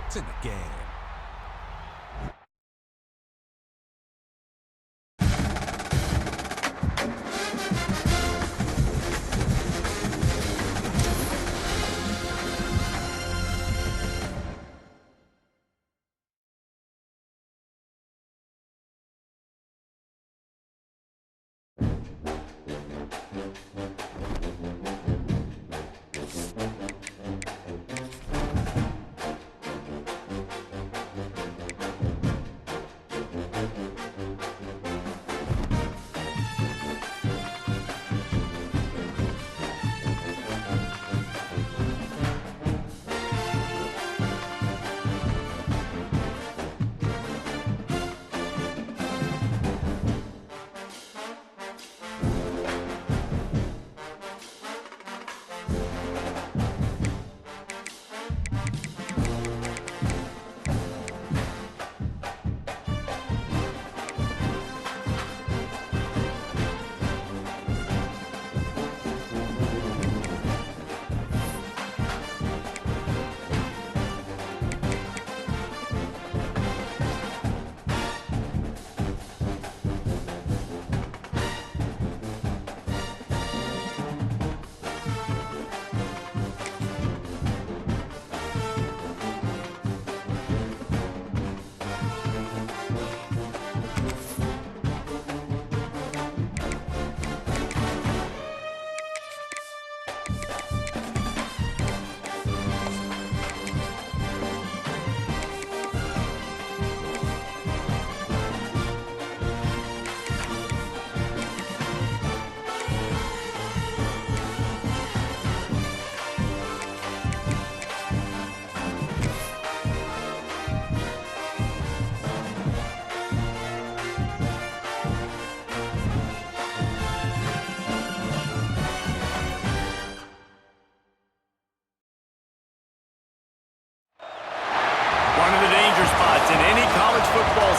points in the game.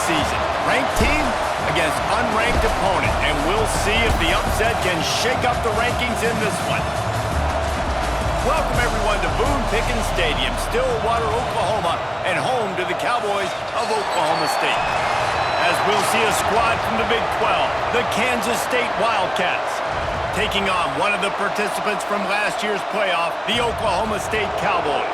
Season. Ranked team against unranked opponent, and we'll see if the upset can shake up the rankings in this one. Welcome everyone to Boone Pickens Stadium, Stillwater, Oklahoma, and home to the Cowboys of Oklahoma State. As we'll see a squad from the Big 12, the Kansas State Wildcats, taking on one of the participants from last year's playoff, the Oklahoma State Cowboys.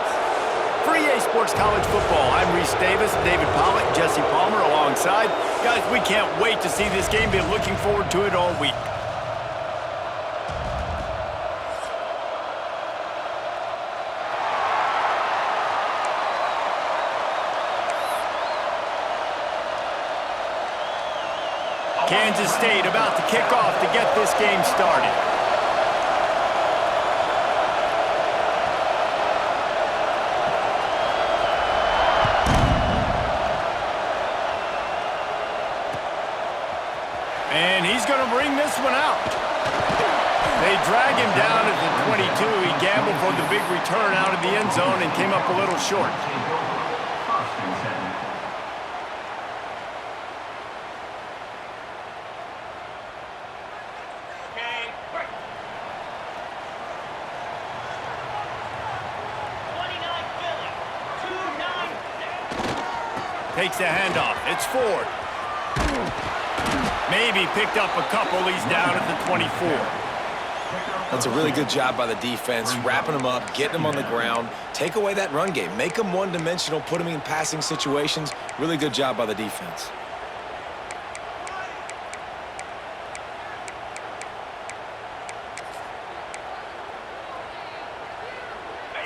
For EA Sports College Football, I'm Reese Davis, David Pollock, Jesse Palmer alongside. Guys, we can't wait to see this game. Been looking forward to it all week. Kansas State about to kick off to get this game started. And he's going to bring this one out. They drag him down at the 22. He gambled for the big return out of the end zone and came up a little short. Takes the handoff. It's Ford. Maybe picked up a couple. He's down at the 24. That's a really good job by the defense, wrapping them up, getting them on the ground. Take away that run game. Make them one-dimensional, put them in passing situations. Really good job by the defense.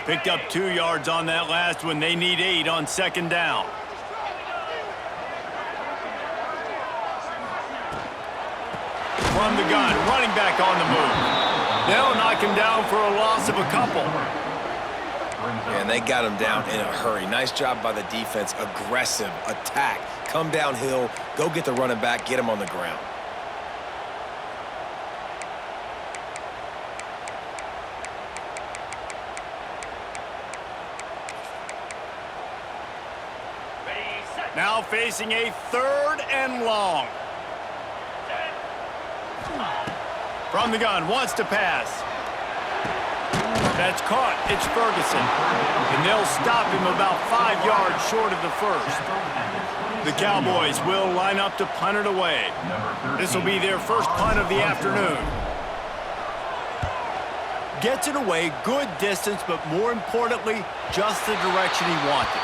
Picked up 2 yards on that last one. They need 8 on second down. From the gun, running back on the move. They'll knock him down for a loss of a couple. And they got him down in a hurry. Nice job by the defense. Aggressive attack. Come downhill, go get the running back, get him on the ground. Now facing a 3rd and long. From the gun, wants to pass. That's caught. It's Ferguson. And they'll stop him about 5 yards short of the first. The Cowboys will line up to punt it away. This will be their first punt of the afternoon. Gets it away, good distance, but more importantly, just the direction he wanted.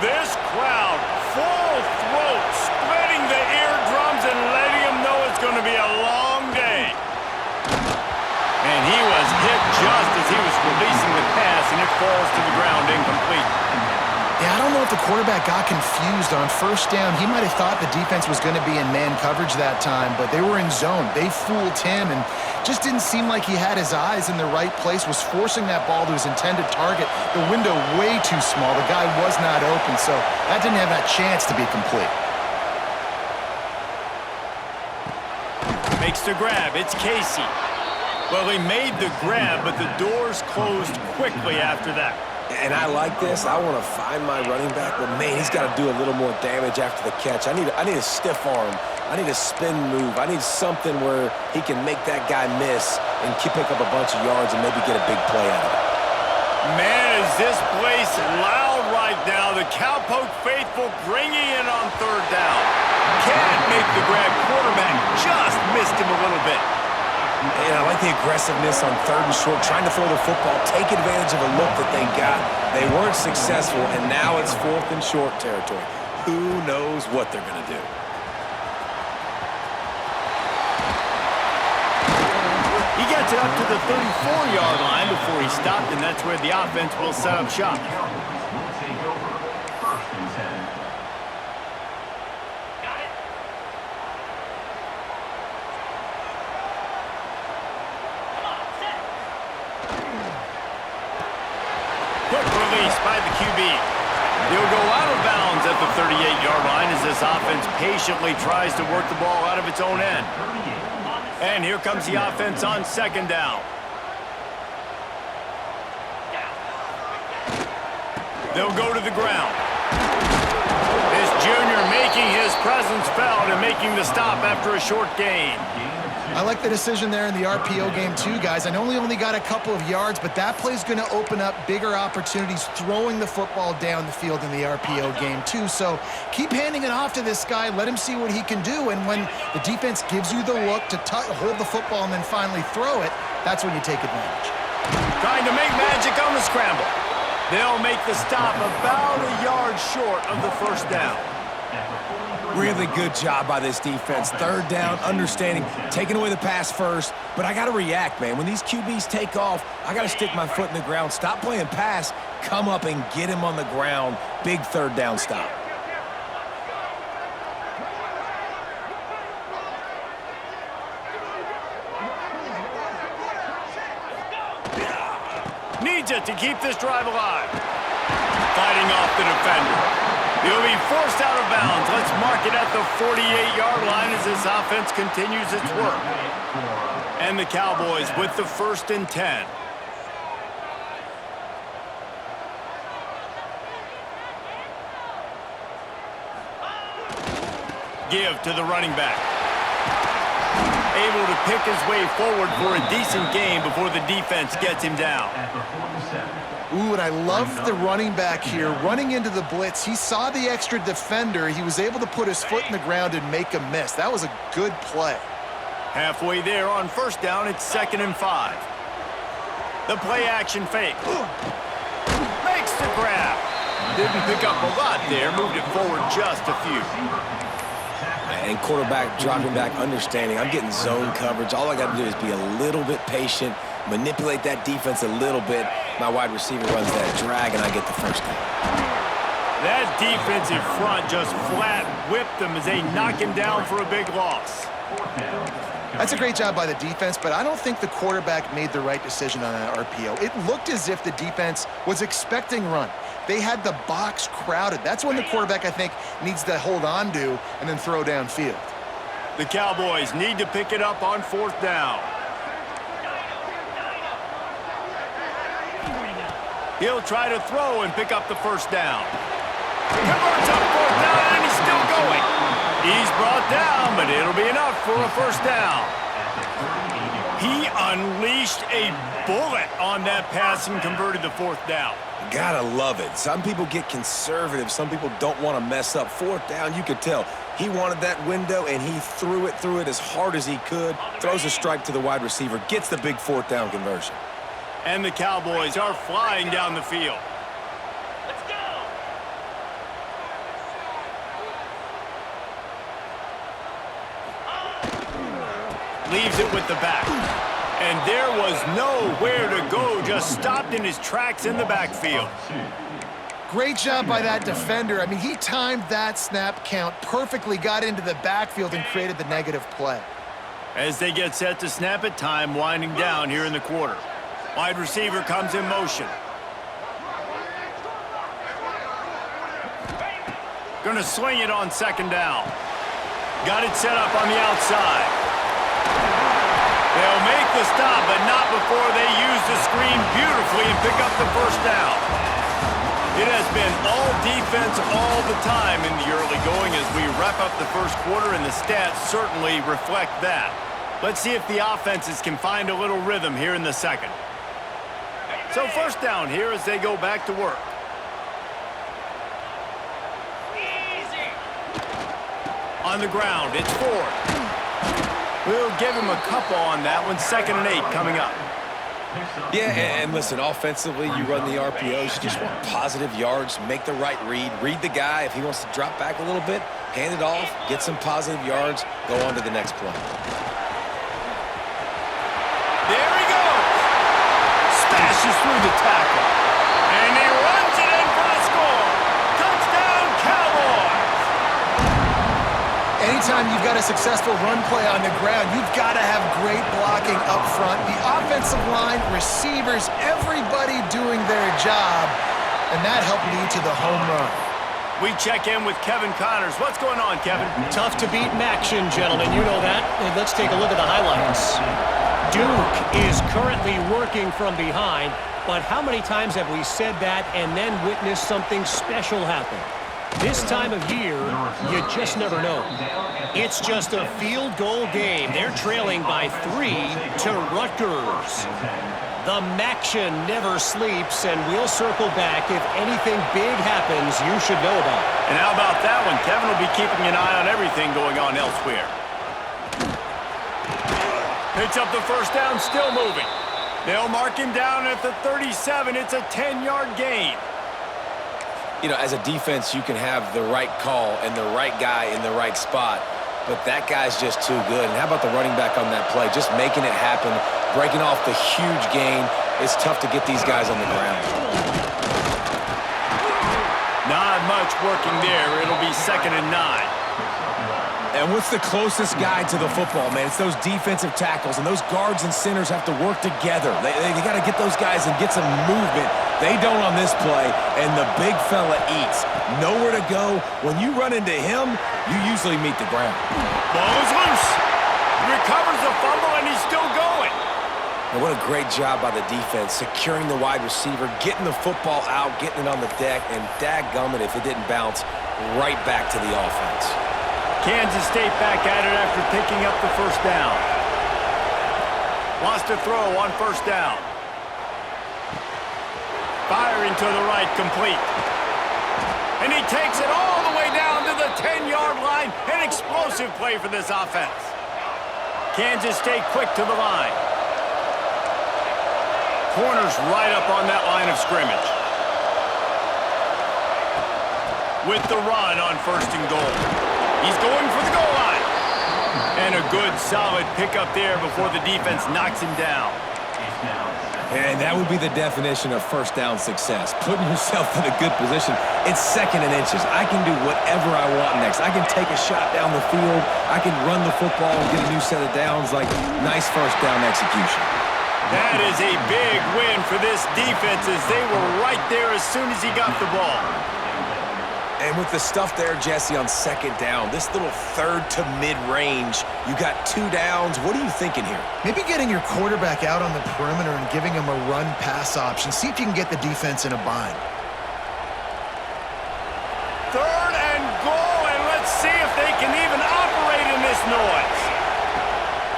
This crowd, full throat, splitting the eardrums and letting them know it's going to be a long day. And he was hit just as he was releasing the pass, and it falls to the ground incomplete. Yeah, I don't know if the quarterback got confused on first down. He might have thought the defense was going to be in man coverage that time, but they were in zone. They fooled him and just didn't seem like he had his eyes in the right place, was forcing that ball to his intended target. The window way too small. The guy was not open, so that didn't have that chance to be complete. Makes the grab. It's Casey. Well, he made the grab, but the doors closed quickly after that. And I like this. I want to find my running back, but man, he's got to do a little more damage after the catch. I need a stiff arm. I need a spin move. I need something where he can make that guy miss and pick up a bunch of yards and maybe get a big play out of it. Man, is this place loud right now. The Cowpoke faithful bringing it on third down. Can't make the grab. Quarterback just missed him a little bit. And I like the aggressiveness on third and short, trying to throw the football, take advantage of a look that they got. They weren't successful, and now it's fourth and short territory. Who knows what they're going to do? He gets it up to the 34-yard line before he stopped, and that's where the offense will set up shop. Quick release by the QB. He'll go out of bounds at the 38-yard line as this offense patiently tries to work the ball out of its own end. And here comes the offense on second down. They'll go to the ground. This junior making his presence felt and making the stop after a short gain. I like the decision there in the RPO game too, guys. I know he only got a couple of yards, but that play's going to open up bigger opportunities throwing the football down the field in the RPO game too. So keep handing it off to this guy. Let him see what he can do. And when the defense gives you the look to hold the football and then finally throw it, that's when you take advantage. Trying to make magic on the scramble. They'll make the stop about a yard short of the first down. Really good job by this defense. Third down, understanding, taking away the pass first. But I got to react, man. When these QBs take off, I got to stick my foot in the ground. Stop playing pass. Come up and get him on the ground. Big third down stop. Needs it to keep this drive alive. Fighting off the defender. He'll be forced out of bounds. Let's mark it at the 48-yard line as this offense continues its work. And the Cowboys with the 1st and 10. Give to the running back. Able to pick his way forward for a decent gain before the defense gets him down. Ooh, and I love the running back here. Running into the blitz, he saw the extra defender. He was able to put his foot in the ground and make a miss. That was a good play. Halfway there on first down, it's 2nd and 5. The play action fake. Makes the grab. Didn't pick up a lot there, moved it forward just a few. And quarterback dropping back, understanding. I'm getting zone coverage. All I got to do is be a little bit patient, manipulate that defense a little bit. My wide receiver runs that drag, and I get the first down. That defensive front just flat whipped them as they knock him down for a big loss. That's a great job by the defense, but I don't think the quarterback made the right decision on that RPO. It looked as if the defense was expecting run. They had the box crowded. That's when the quarterback, I think, needs to hold on to and then throw downfield. The Cowboys need to pick it up on 4th down. He'll try to throw and pick up the first down. Converts on fourth down, and he's still going. He's brought down, but it'll be enough for a first down. He unleashed a bullet on that pass and converted the fourth down. Gotta love it. Some people get conservative. Some people don't want to mess up. Fourth down, you could tell. He wanted that window, and he threw it as hard as he could. Throws a strike to the wide receiver. Gets the big fourth down conversion. And the Cowboys are flying down the field. Let's go! Leaves it with the back. And there was nowhere to go, just stopped in his tracks in the backfield. Great job by that defender. I mean, he timed that snap count perfectly, got into the backfield, and created the negative play. As they get set to snap it, time winding down here in the quarter. Wide receiver comes in motion. Gonna swing it on second down. Got it set up on the outside. They'll make the stop, but not before they use the screen beautifully and pick up the first down. It has been all defense all the time in the early going as we wrap up the first quarter, and the stats certainly reflect that. Let's see if the offenses can find a little rhythm here in the second. So first down here as they go back to work. Easy! On the ground, it's Ford. We'll give him a couple on that one. 2nd and 8 coming up. Yeah, and listen, offensively, you run the RPOs. You just want positive yards, make the right read the guy. If he wants to drop back a little bit, hand it off, get some positive yards, go on to the next play. There he goes. Smashes through the tackle. And he runs it in for the score. Touchdown, Cowboys. Anytime you've got a successful run play on the ground, you've got to have great blocking up front. The offensive line, receivers, everybody doing their job, and that helped lead to the home run. We check in with Kevin Connors. What's going on, Kevin? Tough to beat action, gentlemen. You know that. And let's take a look at the highlights. Duke is currently working from behind, but how many times have we said that and then witnessed something special happen? This time of year, you just never know. It's just a field goal game. They're trailing by 3 to Rutgers. The Maction never sleeps, and we'll circle back if anything big happens you should know about. And how about that one? Kevin will be keeping an eye on everything going on elsewhere. Picks up the first down, still moving. They'll mark him down at the 37. It's a 10-yard gain. You know, as a defense, you can have the right call and the right guy in the right spot, but that guy's just too good. And how about the running back on that play? Just making it happen, breaking off the huge gain. It's tough to get these guys on the ground. Not much working there. It'll be 2nd and 9. And what's the closest guy to the football, man? It's those defensive tackles, and those guards and centers have to work together. They got to get those guys and get some movement. They don't on this play, and the big fella eats. Nowhere to go. When you run into him, you usually meet the ground. Ball is loose. Recovers the fumble, and he's still going. And what a great job by the defense, securing the wide receiver, getting the football out, getting it on the deck, and dadgummit if it didn't bounce right back to the offense. Kansas State back at it after picking up the first down. Wants to throw on first down. Firing to the right, complete. And he takes it all the way down to the 10-yard line. An explosive play for this offense. Kansas State quick to the line. Corners right up on that line of scrimmage. With the run on 1st and goal. He's going for the goal line. And a good, solid pickup there before the defense knocks him down. And that would be the definition of first down success. Putting yourself in a good position. It's 2nd and inches. I can do whatever I want next. I can take a shot down the field. I can run the football and get a new set of downs. Like, nice first down execution. That is a big win for this defense as they were right there as soon as he got the ball. And with the stuff there, Jesse, on second down, this little third to mid-range, you got 2 downs. What are you thinking here? Maybe getting your quarterback out on the perimeter and giving him a run-pass option. See if you can get the defense in a bind. 3rd and goal, and let's see if they can even operate in this noise.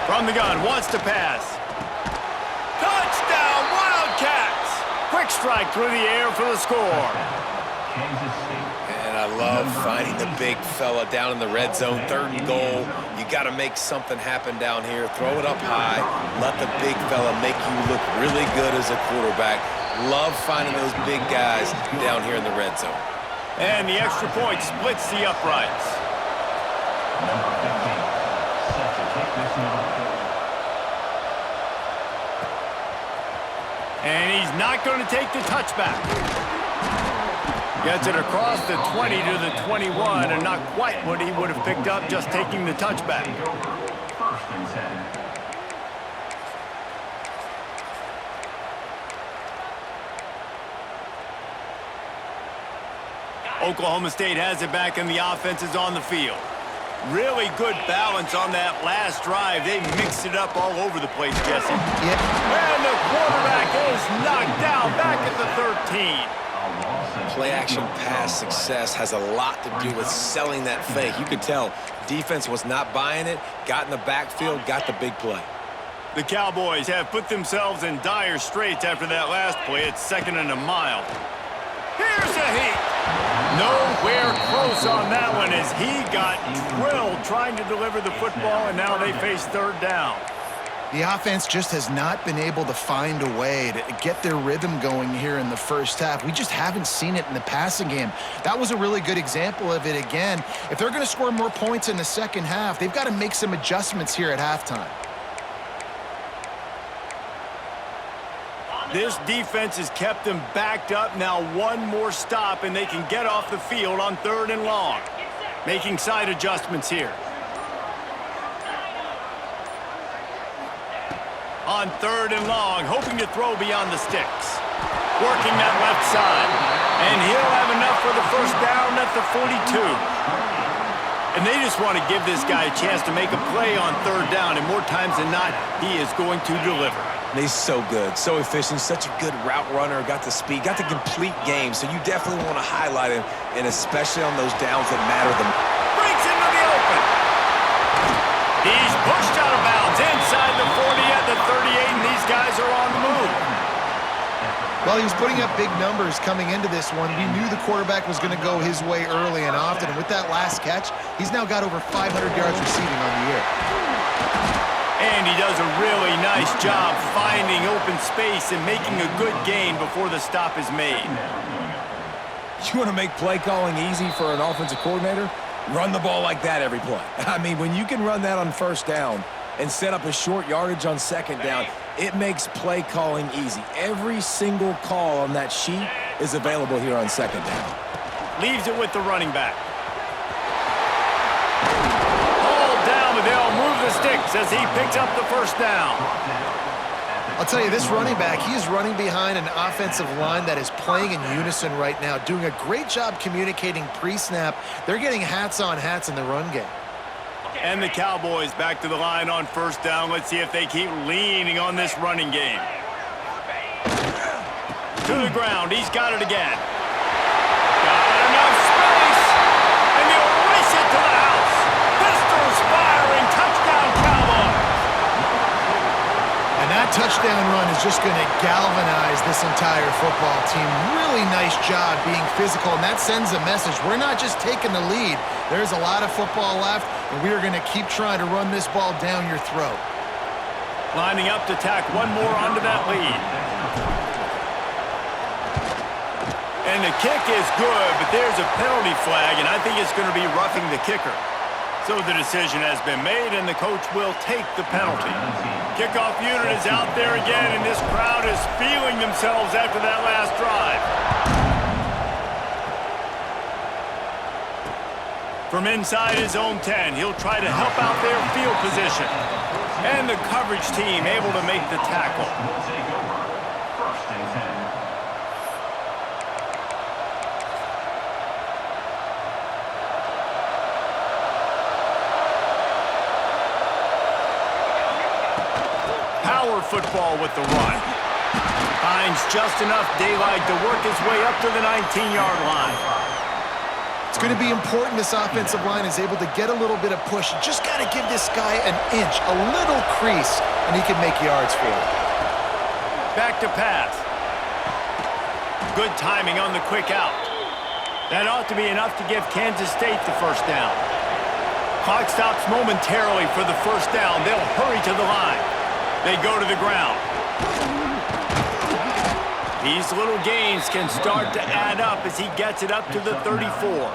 From the gun, wants to pass. Touchdown, Wildcats! Quick strike through the air for the score. And I love finding the big fella down in the red zone. 3rd and goal. You got to make something happen down here. Throw it up high. Let the big fella make you look really good as a quarterback. Love finding those big guys down here in the red zone. And the extra point splits the uprights. And he's not going to take the touchback. Gets it across the 20 to the 21, and not quite what he would have picked up just taking the touchback. Oklahoma State has it back, and the offense is on the field. Really good balance on that last drive. They mixed it up all over the place, Jesse. Yeah. And the quarterback is knocked down back at the 13. Play-action pass success has a lot to do with selling that fake. You could tell defense was not buying it, got in the backfield, got the big play. The Cowboys have put themselves in dire straits after that last play. It's 2nd and a mile. Here's a heat. Nowhere close on that one as he got drilled trying to deliver the football, and now they face 3rd down. The offense just has not been able to find a way to get their rhythm going here in the first half. We just haven't seen it in the passing game. That was a really good example of it again. If they're going to score more points in the second half, they've got to make some adjustments here at halftime. This defense has kept them backed up. Now one more stop, and they can get off the field on 3rd and long. Making side adjustments here. On 3rd and long, hoping to throw beyond the sticks. Working that left side. And he'll have enough for the 1st down at the 42. And they just want to give this guy a chance to make a play on 3rd down, and more times than not, he is going to deliver. And he's so good, so efficient, such a good route runner, got the speed, got the complete game, so you definitely want to highlight him, and especially on those downs that matter the most. Breaks into the open. He's pushed out of bounds inside the 40 at the 38, and these guys are on the move. Well, he was putting up big numbers coming into this one. We knew the quarterback was going to go his way early and often, and with that last catch, he's now got over 500 yards receiving on the year. And he does a really nice job finding open space and making a good gain before the stop is made. You want to make play calling easy for an offensive coordinator? Run the ball like that every play. I mean, when you can run that on 1st down and set up a short yardage on 2nd down, it makes play calling easy. Every single call on that sheet is available here on 2nd down. Leaves it with the running back. But they'll move the sticks as he picks up the 1st down. I'll tell you, this running back, he is running behind an offensive line that is playing in unison right now, doing a great job communicating pre-snap. They're getting hats on hats in the run game. And the Cowboys back to the line on 1st down. Let's see if they keep leaning on this running game. To the ground. He's got it again. Got enough space. And he'll race it to the house. Pistols firing. Touchdown, Cowboys. And that touchdown run is just going to galvanize this entire football team. Really nice job being physical, and that sends a message. We're not just taking the lead. There's a lot of football left, and we are going to keep trying to run this ball down your throat. Lining up to tack one more onto that lead. And the kick is good, but there's a penalty flag, and I think it's going to be roughing the kicker. So the decision has been made, and the coach will take the penalty. Kickoff unit is out there again, and this crowd is feeling themselves after that last drive. From inside his own 10, he'll try to help out their field position. And the coverage team able to make the tackle. football with the run. Finds just enough daylight to work his way up to the 19-yard line. It's going to be important this offensive line is able to get a little bit of push. You just got to give this guy an inch, a little crease, and he can make yards for it. Back to pass. Good timing on the quick out. That ought to be enough to give Kansas State the first down. Clock stops momentarily for the first down. They'll hurry to the line. They go to the ground. These little gains can start to add up as he gets it up to the 34.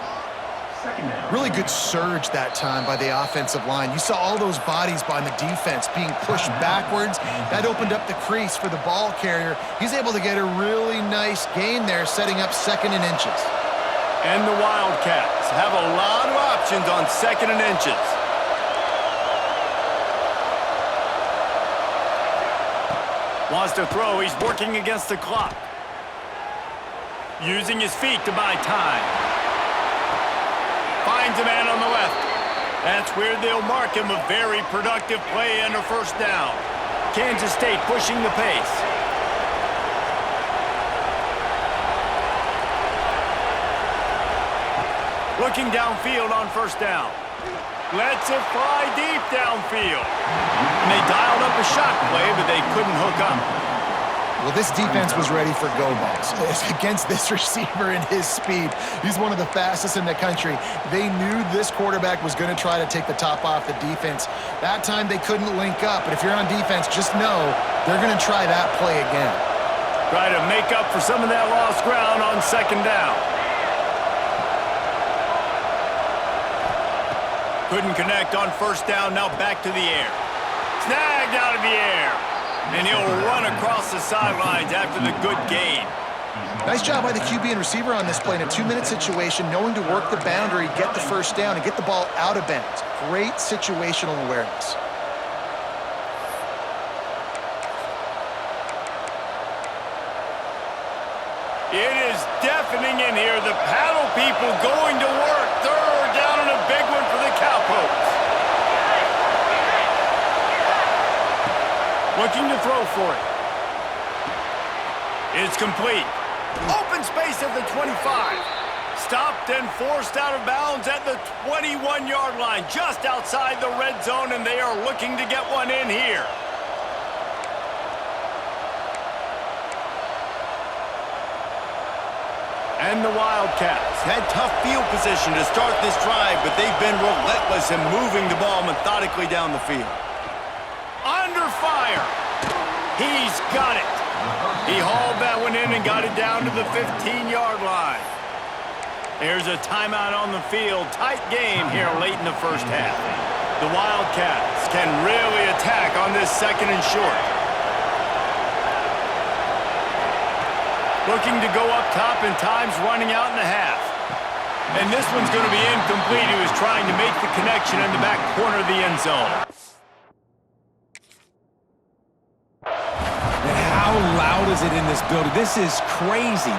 Really good surge that time by the offensive line. You saw all those bodies by the defense being pushed backwards. That opened up the crease for the ball carrier. He's able to get a really nice gain there, setting up 2nd and inches. And the Wildcats have a lot of options on 2nd and inches. Wants to throw. He's working against the clock. Using his feet to buy time. Finds a man on the left. That's where they'll mark him. A very productive play and a first down. Kansas State pushing the pace. Looking downfield on first down. Lets it fly deep downfield. And they dialed up a shot play, but they couldn't hook up. Well, this defense was ready for go balls. Against this receiver and his speed, he's one of the fastest in the country. They knew this quarterback was going to try to take the top off the defense. That time they couldn't link up, but if you're on defense, just know they're going to try that play again. Try to make up for some of that lost ground on 2nd down. Couldn't connect on first down, now back to the air. Snagged out of the air. And he'll run across the sidelines after the good gain. Nice job by the QB and receiver on this play in a 2-minute situation, knowing to work the boundary, get the first down, and get the ball out of bounds. Great situational awareness. It is deafening in here. The paddle people going to work. 3rd down and a big one for the Cowpokes. Looking to throw for it. It's complete. Open space at the 25. Stopped and forced out of bounds at the 21-yard line, just outside the red zone, and they are looking to get one in here. And the Wildcats had tough field position to start this drive, but they've been relentless in moving the ball methodically down the field. Under fire. He's got it. He hauled that one in and got it down to the 15-yard line. There's a timeout on the field. Tight game here late in the first half. The Wildcats can really attack on this 2nd and short. Looking to go up top, and time's running out in the half. And this one's going to be incomplete. He was trying to make the connection in the back corner of the end zone. And how loud is it in this building? This is crazy.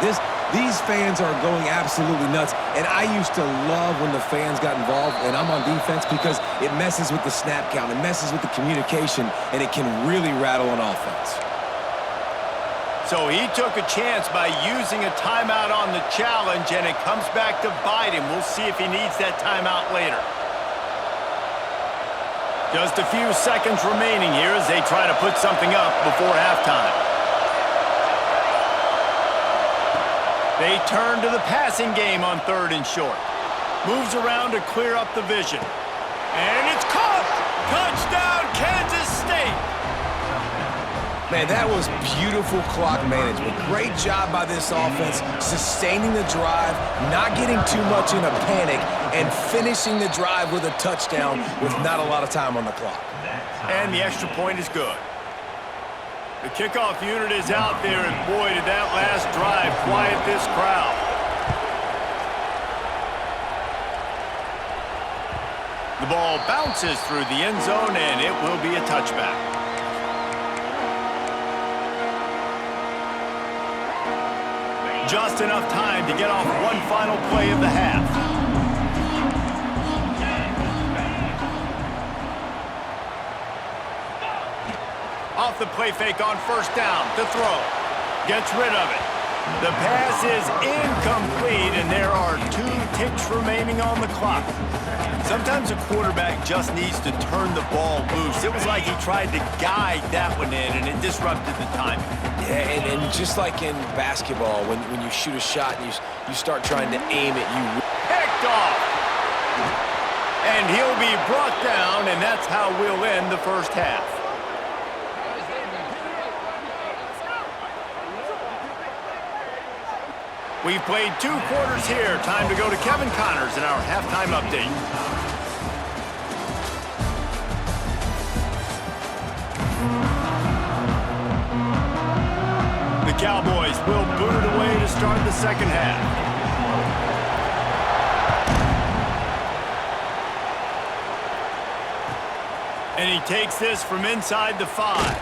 These fans are going absolutely nuts. And I used to love when the fans got involved, and I'm on defense, because it messes with the snap count, it messes with the communication, and it can really rattle an offense. So he took a chance by using a timeout on the challenge, and it comes back to bite him. We'll see if he needs that timeout later. Just a few seconds remaining here as they try to put something up before halftime. They turn to the passing game on 3rd and short. Moves around to clear up the vision. And it's caught! Touchdown, Kansas State! Man, that was beautiful clock management. Great job by this offense, sustaining the drive, not getting too much in a panic, and finishing the drive with a touchdown with not a lot of time on the clock. And the extra point is good. The kickoff unit is out there, and boy, did that last drive quiet this crowd. The ball bounces through the end zone, and it will be a touchback. Just enough time to get off one final play of the half. Off the play fake on first down to throw. Gets rid of it. The pass is incomplete, and there are 2 ticks remaining on the clock. Sometimes a quarterback just needs to turn the ball loose. It was like he tried to guide that one in, and it disrupted the timing. Yeah, and just like in basketball, when you shoot a shot and you start trying to aim it, you Picked off. And he'll be brought down, and that's how we'll end the first half. We've played 2 quarters here. Time to go to Kevin Connors in our halftime update. The Cowboys will boot it away to start the second half. And he takes this from inside the 5.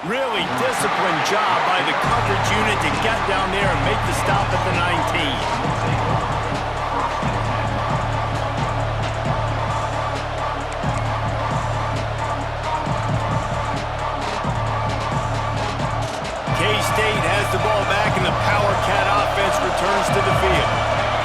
Really disciplined job by the coverage unit to get down there and make the stop at the 19. K-State has the ball back, and the Power Cat offense returns to the field.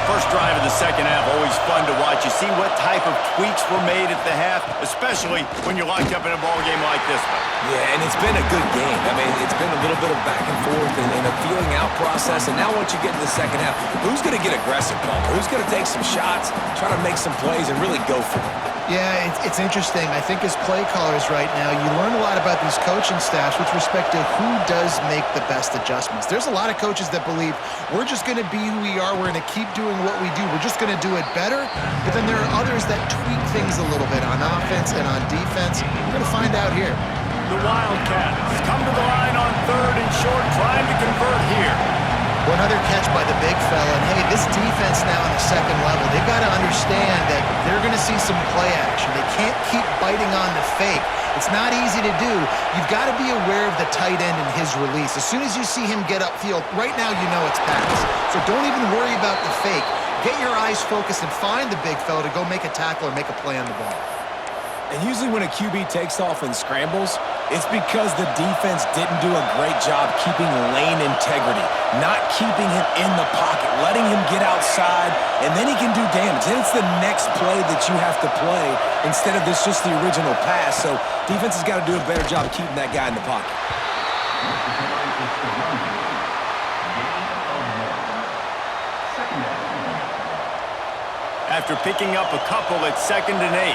First drive of the second half, always fun to watch. You see what type of tweaks were made at the half, especially when you're locked up in a ball game like this one. Yeah, and it's been a good game. I mean, it's been a little bit of back and forth and a feeling out process. And now once you get in the second half, who's going to get aggressive, Palmer? Who's going to take some shots, try to make some plays, and really go for it? Yeah, it's interesting. I think as play callers right now, you learn a lot about these coaching staffs with respect to who does make the best adjustments. There's a lot of coaches that believe we're just going to be who we are. We're going to keep doing what we do. We're just going to do it better. But then there are others that tweak things a little bit on offense and on defense. We're going to find out here. The Wildcats come to the line on 3rd and short, trying to convert here. Another catch by the big fella. And hey, this defense now on the second level, they've got to understand that they're going to see some play action. They can't keep biting on the fake. It's not easy to do. You've got to be aware of the tight end and his release. As soon as you see him get upfield, right now you know it's pass. So don't even worry about the fake. Get your eyes focused and find the big fella to go make a tackle or make a play on the ball. And usually when a QB takes off and scrambles, it's because the defense didn't do a great job keeping lane integrity, not keeping him in the pocket, letting him get outside, and then he can do damage. Then it's the next play that you have to play instead of this just the original pass. So defense has got to do a better job of keeping that guy in the pocket. After picking up a couple, it's 2nd and 8.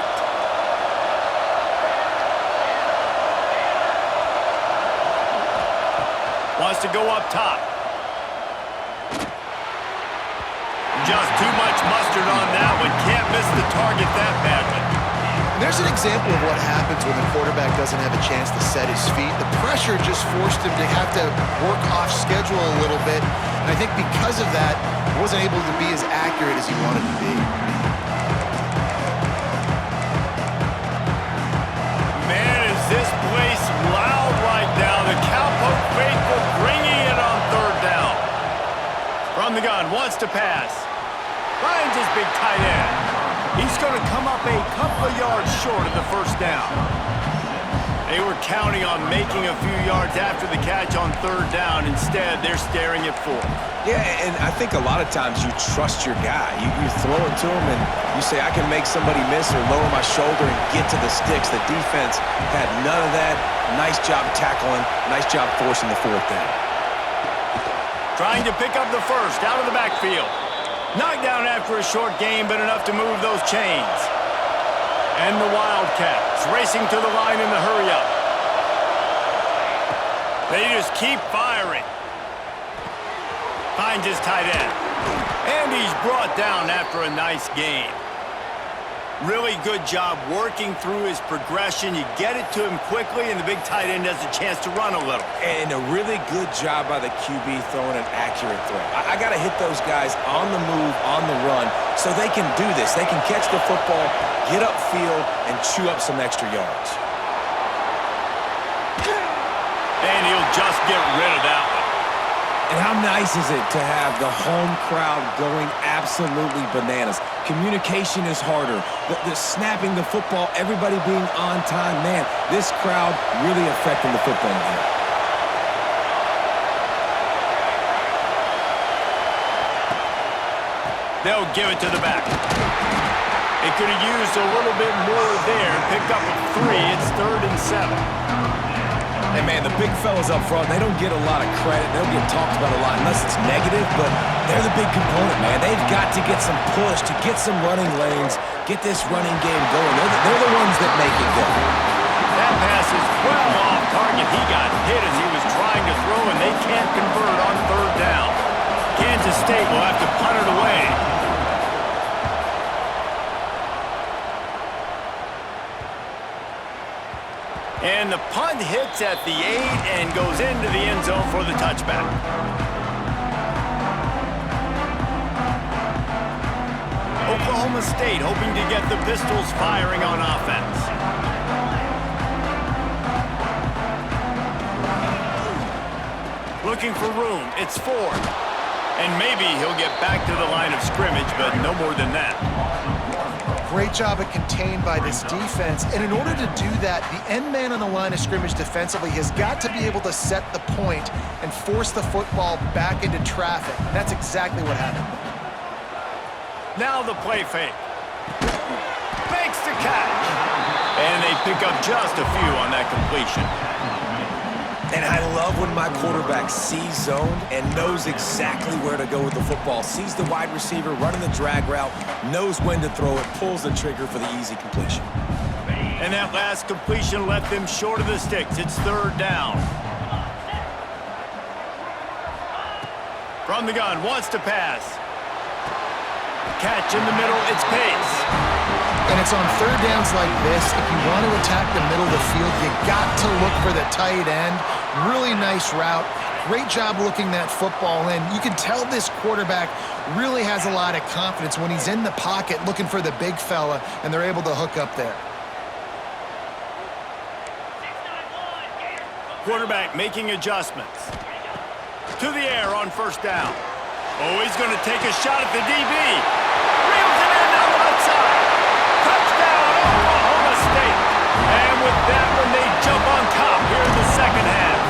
Wants to go up top. Just too much mustard on that one. Can't miss the target that badly. There's an example of what happens when the quarterback doesn't have a chance to set his feet. The pressure just forced him to have to work off schedule a little bit. And I think because of that, he wasn't able to be as accurate as he wanted to be. Man, is this place loud right now. The Cowpoke faithful bringing it on 3rd down. From the gun, wants to pass. Finds his big tight end. He's going to come up a couple of yards short of the first down. They were counting on making a few yards after the catch on 3rd down. Instead, they're staring at 4th. Yeah, and I think a lot of times you trust your guy. You throw it to him and you say, I can make somebody miss or lower my shoulder and get to the sticks. The defense had none of that. Nice job tackling. Nice job forcing the 4th down. Trying to pick up the first out of the backfield. Knocked down after a short game, but enough to move those chains. And the Wildcats racing to the line in the hurry-up. They just keep firing. Finds his tight end. And he's brought down after a nice game. Really good job working through his progression. You get it to him quickly, and the big tight end has a chance to run a little. And a really good job by the QB throwing an accurate throw. I got to hit those guys on the move, on the run, so they can do this. They can catch the football, get upfield, and chew up some extra yards. And he'll just get rid of that one. And how nice is it to have the home crowd going absolutely bananas? Communication is harder. The snapping the football, everybody being on time. Man, this crowd really affecting the football game. They'll give it to the back. They could have used a little bit more there. Picked up a 3. It's 3rd and 7. And, man, the big fellas up front, they don't get a lot of credit. They don't get talked about a lot unless it's negative, but they're the big component, man. They've got to get some push, to get some running lanes, get this running game going. They're the ones that make it go. That pass is well off target. He got hit as he was trying to throw, and they can't convert on 3rd down. Kansas State will have to punt it away. And the punt hits at the 8 and goes into the end zone for the touchback. Oklahoma State hoping to get the Pistols firing on offense. Looking for room. It's 4. And maybe he'll get back to the line of scrimmage, but no more than that. Great job at contained by this defense. And in order to do that, the end man on the line of scrimmage defensively has got to be able to set the point and force the football back into traffic. And that's exactly what happened. Now the play fake. Makes the catch. And they pick up just a few on that completion. And I love when my quarterback sees zoned and knows exactly where to go with the football. Sees the wide receiver running the drag route, knows when to throw it, pulls the trigger for the easy completion. And that last completion left them short of the sticks. It's 3rd down. From the gun, wants to pass. Catch in the middle, it's Pace. And it's on 3rd downs like this. If you want to attack the middle of the field, you got to look for the tight end. Really nice route. Great job looking that football in. You can tell this quarterback really has a lot of confidence when he's in the pocket looking for the big fella, and they're able to hook up there. Quarterback making adjustments. To the air on 1st down. Oh, he's going to take a shot at the DB. Reels it in on the left side. Touchdown, Oklahoma State. And with that one, they jump on top here in the 2nd half.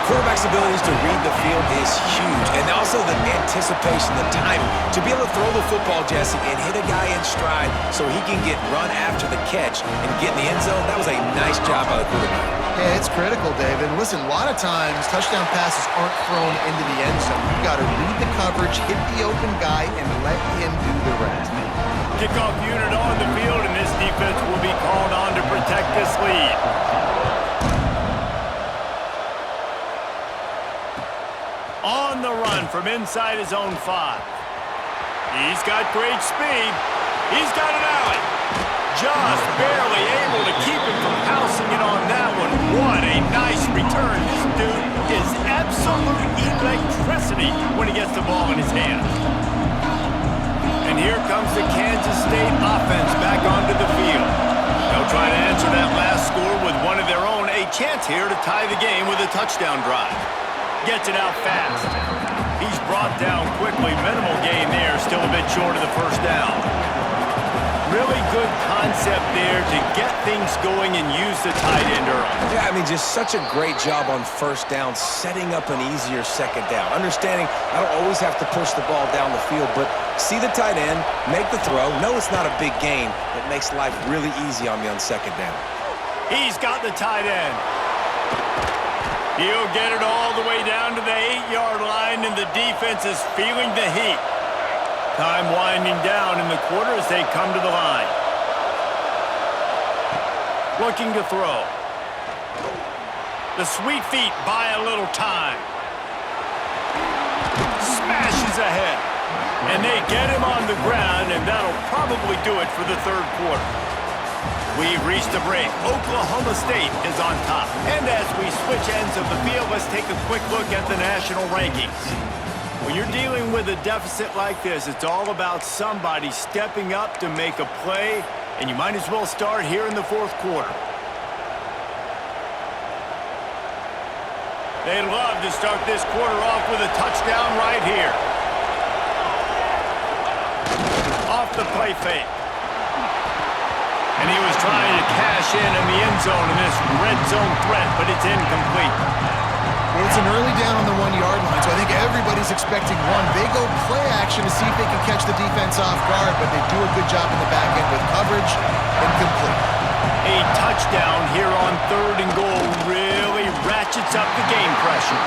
Quarterback's abilities to read the field is huge, and also the anticipation, the timing. To be able to throw the football, Jesse, and hit a guy in stride so he can get run after the catch and get in the end zone, that was a nice job by the quarterback. Yeah, it's critical, David. Listen, a lot of times touchdown passes aren't thrown into the end zone. You've got to read the coverage, hit the open guy, and let him do the rest. Kickoff unit on the field, and this defense will be called on to protect this lead. On the run from inside his own 5. He's got great speed. He's got an alley. Just barely able to keep him from housing it on that one. What a nice return. This dude is absolute electricity when he gets the ball in his hands. And here comes the Kansas State offense back onto the field. They'll try to answer that last score with one of their own. A chance here to tie the game with a touchdown drive. Gets it out fast. He's brought down quickly. Minimal gain there. Still a bit short of the 1st down. Really good concept there to get things going and use the tight end early. Yeah, I mean, just such a great job on 1st down, setting up an easier 2nd down. Understanding I don't always have to push the ball down the field, but see the tight end, make the throw. No, it's not a big gain, but makes life really easy on me on 2nd down. He's got the tight end. He'll get it all the way down to the 8-yard line, and the defense is feeling the heat. Time winding down in the quarter as they come to the line. Looking to throw. The sweet feet buy a little time. Smashes ahead. And they get him on the ground, and that'll probably do it for the 3rd quarter. We've reached a break. Oklahoma State is on top. And as we switch ends of the field, let's take a quick look at the national rankings. When you're dealing with a deficit like this, it's all about somebody stepping up to make a play, and you might as well start here in the 4th quarter. They'd love to start this quarter off with a touchdown right here. Off the play fake. And he was trying to cash in the end zone in this red zone threat, but it's incomplete. Well, it's an early down on the 1-yard line, so I think everybody's expecting one. They go play action to see if they can catch the defense off guard, but they do a good job in the back end with coverage and complete. A touchdown here on 3rd and goal really ratchets up the game pressure.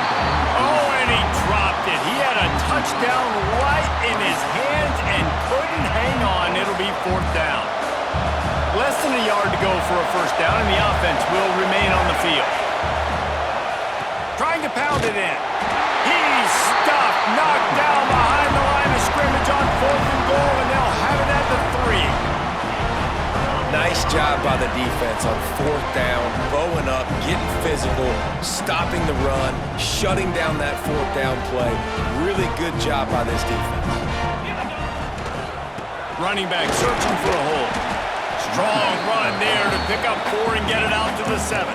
Oh, and he dropped it. He had a touchdown right in his hands and couldn't hang on. It'll be 4th down. Less than a yard to go for a 1st down, and the offense will remain on the field. Trying to pound it in. He's stuffed, knocked down behind the line of scrimmage on 4th and goal, and they'll have it at the 3. Nice job by the defense on 4th down, bowing up, getting physical, stopping the run, shutting down that 4th down play. Really good job by this defense. Running back searching for a hole. Strong run there to pick up 4 and get it out to the 7.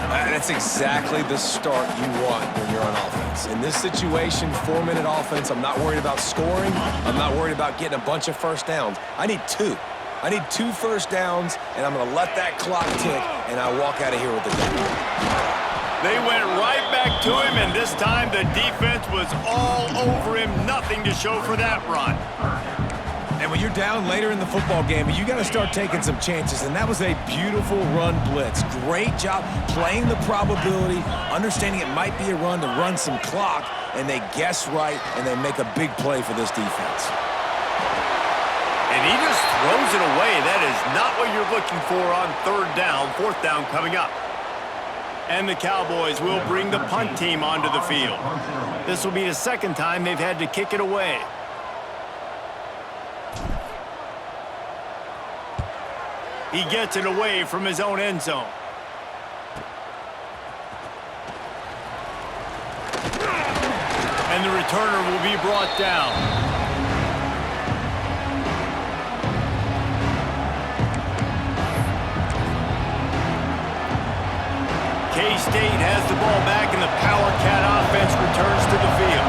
That's exactly the start you want when you're on offense. In this situation, 4-minute offense, I'm not worried about scoring. I'm not worried about getting a bunch of 1st downs. I need 2. I need 2 1st downs, and I'm going to let that clock tick, and I walk out of here with the W. They went right back to him, and this time the defense was all over him. Nothing to show for that run. And when you're down later in the football game, you got to start taking some chances, and that was a beautiful run blitz. Great job playing the probability, understanding it might be a run to run some clock, and they guess right, and they make a big play for this defense. And he just throws it away. That is not what you're looking for on 3rd down. 4th down coming up. And the Cowboys will bring the punt team onto the field. This will be the 2nd time they've had to kick it away. He gets it away from his own end zone. And the returner will be brought down. K-State has the ball back, and the Power Cat offense returns to the field.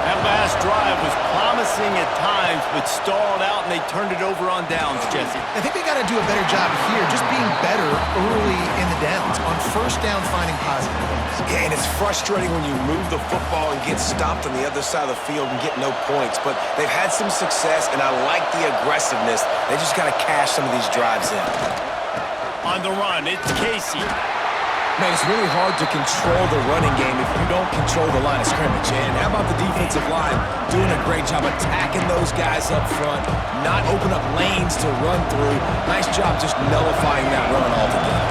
That last drive was promising at times, but stalled out, and they turned it over on downs, Jesse. I think they got to do a better job here, just being better early in the downs. On 1st down, finding positive points. Yeah, and it's frustrating when you move the football and get stopped on the other side of the field and get no points. But they've had some success, and I like the aggressiveness. They just got to cash some of these drives in. On the run, it's Casey. Man, it's really hard to control the running game if you don't control the line of scrimmage. And how about the defensive line doing a great job attacking those guys up front, not open up lanes to run through. Nice job just nullifying that run altogether.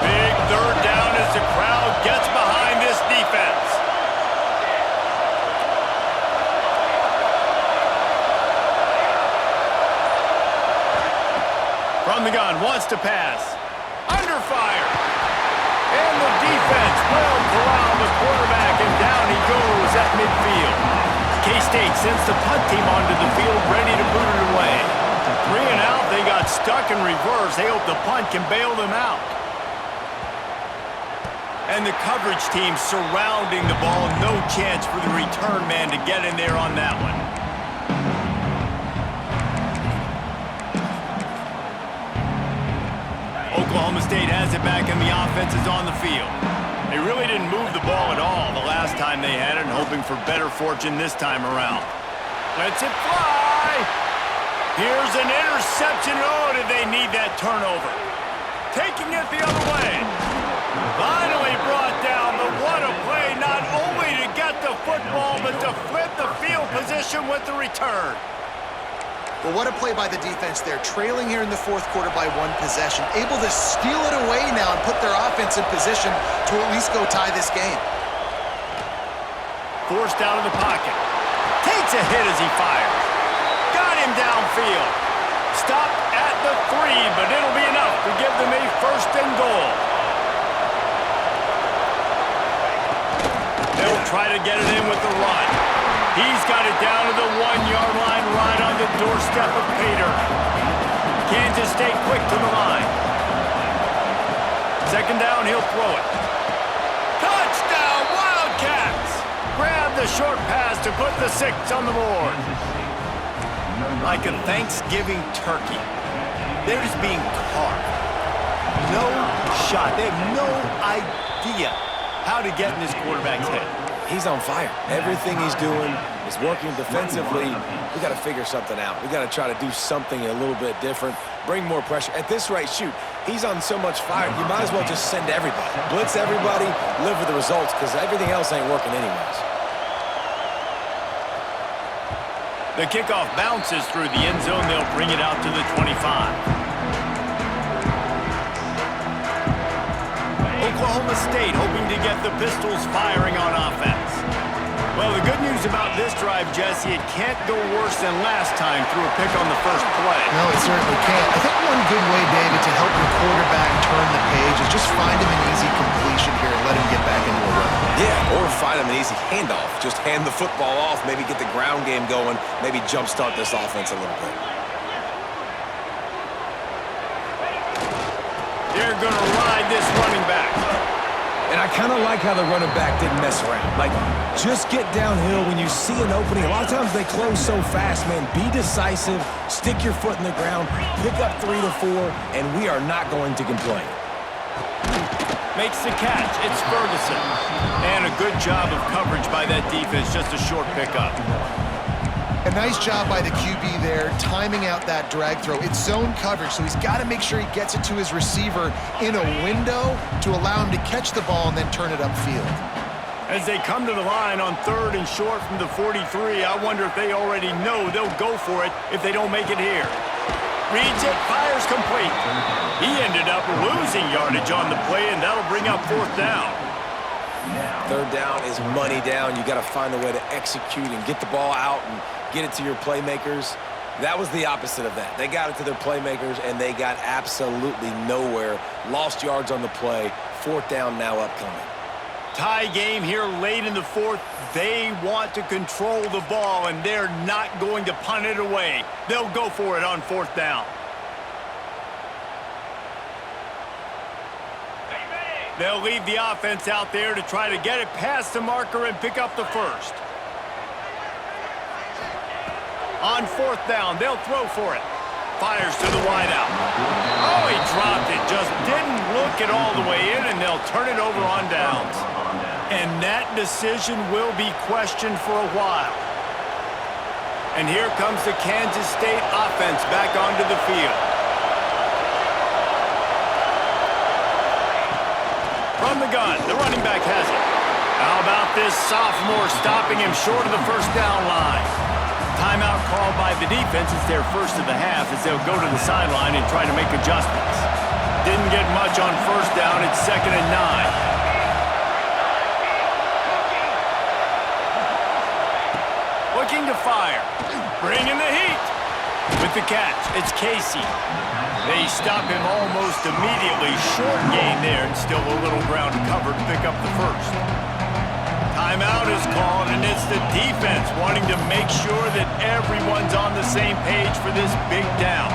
Big 3rd down as the crowd gets behind this defense. From the gun, wants to pass. Under fire. And the defense will corral the quarterback, and down he goes at midfield. K-State sends the punt team onto the field, ready to boot it away. 3 and out, they got stuck in reverse. They hope the punt can bail them out. And the coverage team surrounding the ball. No chance for the return man to get in there on that one. Oklahoma State has it back, and the offense is on the field. They really didn't move the ball at all the last time they had it, and hoping for better fortune this time around. Lets it fly. Here's an interception. Oh, did they need that turnover? Taking it the other way. Finally brought down, but what a play, not only to get the football, but to flip the field position with the return. Well, what a play by the defense there. Trailing here in the 4th quarter by 1 possession. Able to steal it away now and put their offense in position to at least go tie this game. Forced out of the pocket. Takes a hit as he fires. Got him downfield. Stopped at the 3, but it'll be enough to give them a 1st and goal. They'll try to get it in with the run. He's got it down to the 1-yard line, right on the doorstep of Pater. Kansas State quick to the line. 2nd down, he'll throw it. the short pass to put the 6 on the board. Like a Thanksgiving turkey. They're just being carved. No shot. They have no idea how to get in this quarterback's head. He's on fire. Everything he's doing is working defensively. We got to figure something out. We got to try to do something a little bit different, bring more pressure. At this rate, shoot, he's on so much fire, you might as well just send everybody. Blitz everybody, live with the results, because everything else ain't working anyways. The kickoff bounces through the end zone. They'll bring it out to the 25. Oklahoma State hoping to get the Pistols firing on offense. Well, the good news about this drive, Jesse, it can't go worse than last time through a pick on the first play. No, it certainly can't. I think one good way, David, to help your quarterback turn the page is just find him an easy completion here and let him get back into a run. Yeah, or find him an easy handoff. Just hand the football off, maybe get the ground game going, maybe jumpstart this offense a little bit. They're going to ride this running back. And I kind of like how the running back didn't mess around. Like, just get downhill when you see an opening. A lot of times they close so fast, man. Be decisive, stick your foot in the ground, pick up 3 to 4, and we are not going to complain. Makes the catch. It's Ferguson. And a good job of coverage by that defense. Just a short pickup. A nice job by the QB there, timing out that drag throw. It's zone coverage, so he's got to make sure he gets it to his receiver in a window to allow him to catch the ball and then turn it upfield. As they come to the line on 3rd and short from the 43, I wonder if they already know they'll go for it if they don't make it here. Reads it, fires complete. He ended up losing yardage on the play, and that'll bring up 4th down. 3rd down is money down. You got to find a way to execute and get the ball out and get it to your playmakers. That was the opposite of that. They got it to their playmakers, and they got absolutely nowhere. Lost yards on the play. 4th down now upcoming. Tie game here late in the 4th. They want to control the ball, and they're not going to punt it away. They'll go for it on 4th down. They'll leave the offense out there to try to get it past the marker and pick up the 1st. On 4th down, they'll throw for it. Fires to the wideout. Oh, he dropped it. Just didn't look it all the way in, and they'll turn it over on downs. And that decision will be questioned for a while. And here comes the Kansas State offense back onto the field. From the gun, the running back has it. How about this sophomore stopping him short of the 1st down line? Timeout called by the defense. It's their first of the half as they'll go to the sideline and try to make adjustments. Didn't get much on 1st down. It's 2nd and 9. Looking to fire. Bringing the heat. With the catch, it's Casey. They stop him almost immediately. Short gain there, and still a little ground to cover to pick up the 1st. Timeout is called, and it's the defense wanting to make sure that everyone's on the same page for this big down.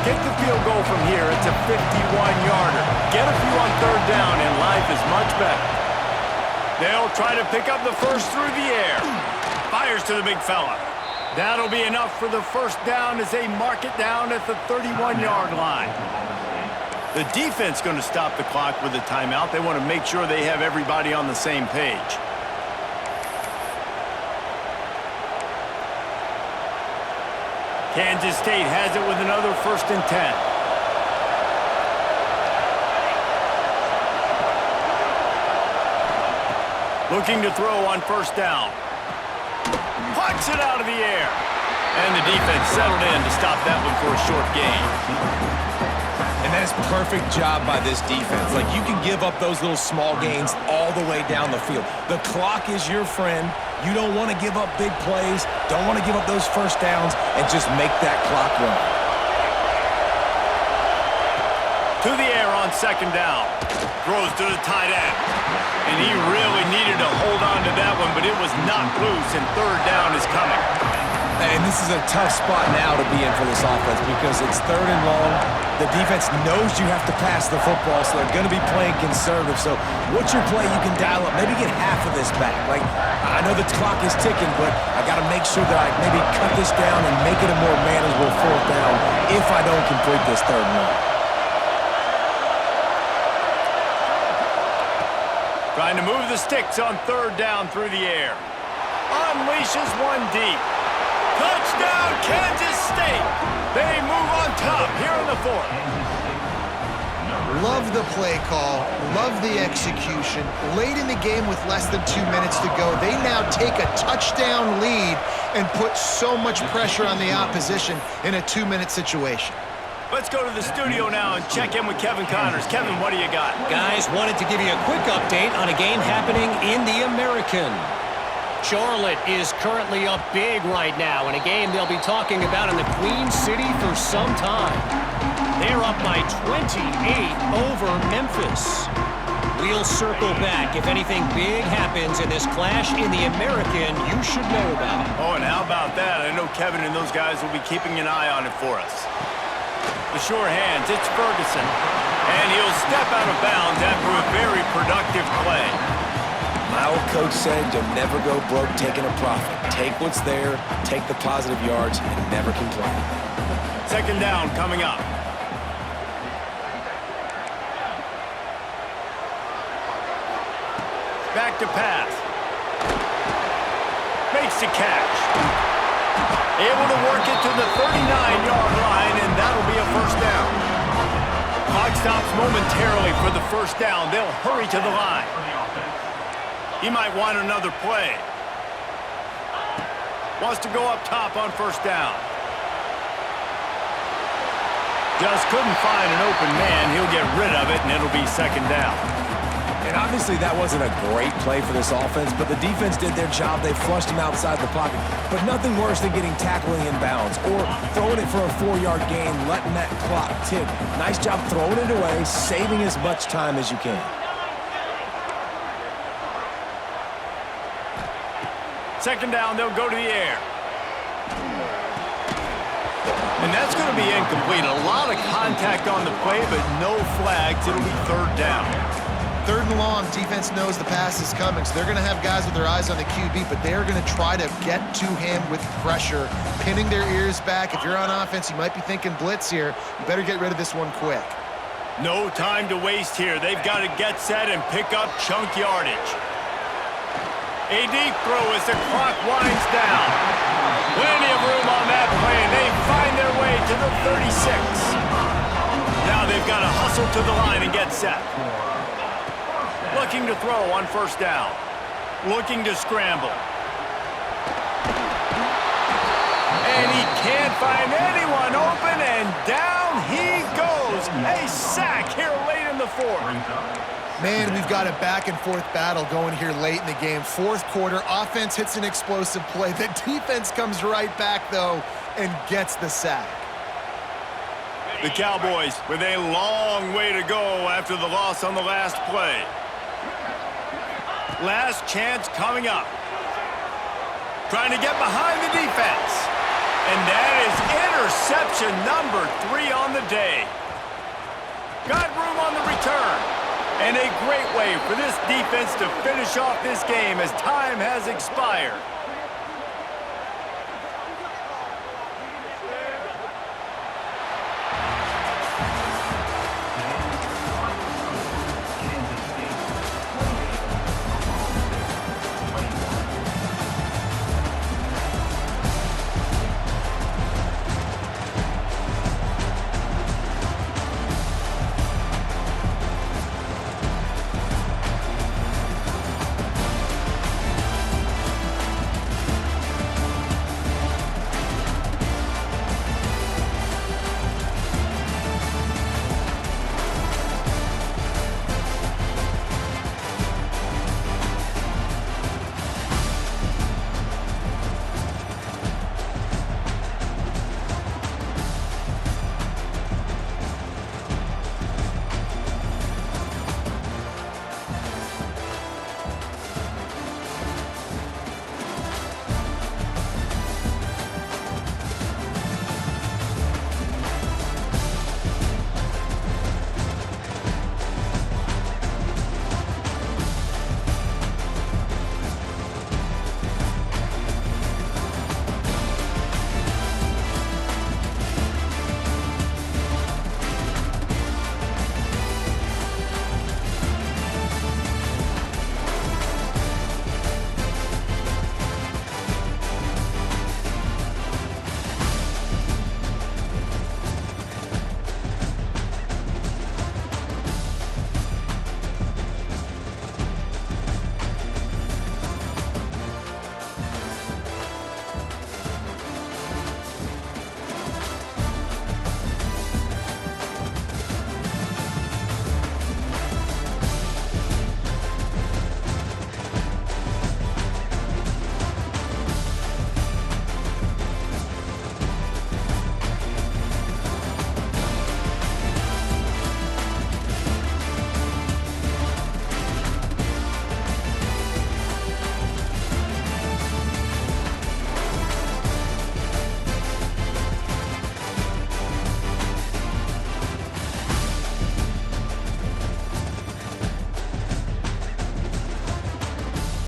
Get the field goal from here. It's a 51-yarder. Get a few on 3rd down, and life is much better. They'll try to pick up the 1st through the air. Fires to the big fella. That'll be enough for the 1st down as they mark it down at the 31-yard line. The defense going to stop the clock with a timeout. They want to make sure they have everybody on the same page. Kansas State has it with another 1st and 10. Looking to throw on 1st down. Pucks it out of the air. And the defense settled in to stop that one for a short gain. And that is perfect job by this defense. Like, you can give up those little small gains all the way down the field. The clock is your friend. You don't want to give up big plays. Don't want to give up those 1st downs and just make that clock run. To the air on 2nd down. Throws to the tight end. And he really needed to hold on to that one, but it was knocked loose, and 3rd down is coming. And this is a tough spot now to be in for this offense because it's 3rd and long. The defense knows you have to pass the football, so they're going to be playing conservative. So what's your play you can dial up? Maybe get half of this back. Like, I know the clock is ticking, but I got to make sure that I maybe cut this down and make it a more manageable 4th down if I don't complete this 3rd and long. Trying to move the sticks on 3rd down through the air. Unleashes one deep. Touchdown, Kansas State. They move on top here in the 4th. Love the play call. Love the execution. Late in the game with less than 2 minutes to go, they now take a touchdown lead and put so much pressure on the opposition in a 2-minute situation. Let's go to the studio now and check in with Kevin Connors. Kevin, what do you got? Guys, wanted to give you a quick update on a game happening in the American. Charlotte is currently up big right now in a game they'll be talking about in the Queen City for some time. They're up by 28 over Memphis. We'll circle back if anything big happens in this clash in the American you should know about. Oh, and how about that? I know Kevin and those guys will be keeping an eye on it for us. The sure hands, it's Ferguson. And he'll step out of bounds after a very productive play. My old coach said you'll never go broke taking a profit. Take what's there, take the positive yards, and never complain. 2nd down coming up. Back to pass. Makes the catch. Able to work it to the 39-yard line, and that'll be a 1st down. Clock stops momentarily for the 1st down. They'll hurry to the line. He might want another play. Wants to go up top on 1st down. Just couldn't find an open man. He'll get rid of it, and it'll be 2nd down. And obviously that wasn't a great play for this offense, but the defense did their job. They flushed him outside the pocket. But nothing worse than getting tackling in bounds or throwing it for a 4-yard gain, letting that clock tick. Nice job throwing it away, saving as much time as you can. 2nd down, they'll go to the air. And that's going to be incomplete. A lot of contact on the play, but no flags. It'll be 3rd down. 3rd and long, defense knows the pass is coming, so they're going to have guys with their eyes on the QB, but they're going to try to get to him with pressure, pinning their ears back. If you're on offense, you might be thinking blitz here. You better get rid of this one quick. No time to waste here. They've got to get set and pick up chunk yardage. A deep throw as the clock winds down. Plenty of room on that play, and they find their way to the 36. Now they've got to hustle to the line and get set. Looking to throw on 1st down. Looking to scramble. And he can't find anyone open, and down he goes. A sack here late in the 4th. Man, we've got a back-and-forth battle going here late in the game. 4th quarter, offense hits an explosive play. The defense comes right back, though, and gets the sack. The Cowboys with a long way to go after the loss on the last play. Last chance coming up. Trying to get behind the defense. And that is interception number 3 on the day. Got room on the return. And a great way for this defense to finish off this game as time has expired.